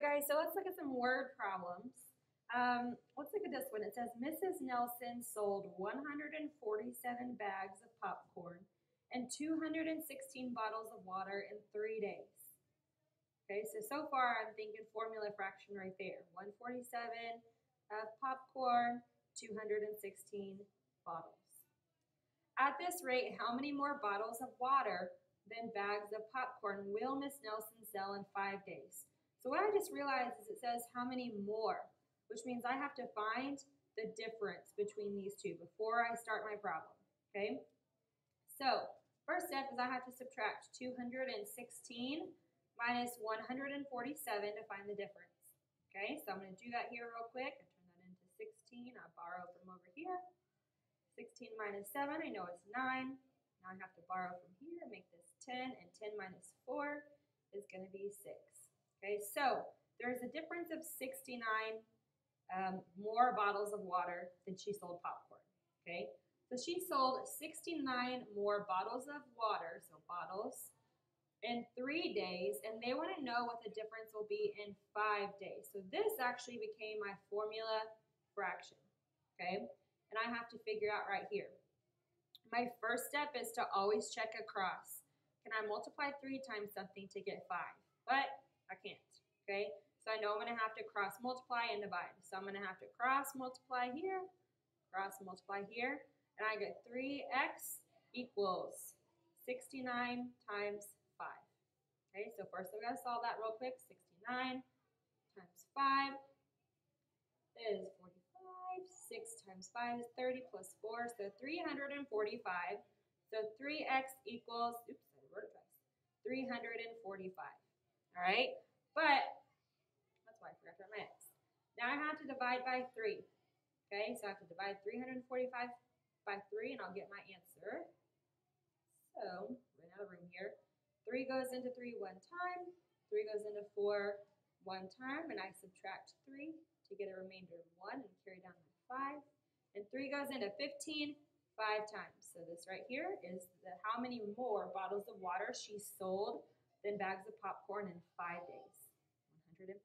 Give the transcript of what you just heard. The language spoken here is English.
guys, so let's look at some word problems. Let's look at this one. It says Mrs. Nelson sold 147 bags of popcorn and 216 bottles of water in 3 days. Okay, so far I'm thinking formula fraction right there. 147 of popcorn, 216 bottles. At this rate, how many more bottles of water than bags of popcorn will Miss Nelson sell in 5 days? So what I just realized is it says how many more, which means I have to find the difference between these two before I start my problem, okay? So first step is I have to subtract 216 minus 147 to find the difference, okay? So I'm going to do that here real quick. I turn that into 16. I borrow from over here. 16 minus 7, I know it's 9. Now I have to borrow from here, make this 10, and 10 minus 4 is going to be 6. Okay, so there's a difference of 69 more bottles of water than she sold popcorn. Okay, so she sold 69 more bottles of water, so bottles, in 3 days, and they want to know what the difference will be in 5 days. So this actually became my formula fraction. Okay, and I have to figure out right here. My first step is to always check across. Can I multiply 3 times something to get 5? But I can't, okay? So I know I'm going to have to cross multiply and divide. So I'm going to have to cross multiply here, and I get 3x equals 69 times 5. Okay, so first I'm going to solve that real quick. 69 times 5 is 45. 6 times 5 is 30 plus 4, so 345. So 3x equals, oops, I wrote it twice, 345. All right, but that's why I forgot to write my x. Now I have to divide by 3. Okay, so I have to divide 345 by 3, and I'll get my answer. So, run out of room here. 3 goes into 3 one time, 3 goes into 4 one time, and I subtract 3 to get a remainder of 1 and carry down my 5. And 3 goes into 15 5 times. So this right here is how many more bottles of water she sold than bags of popcorn in 5 days. 115.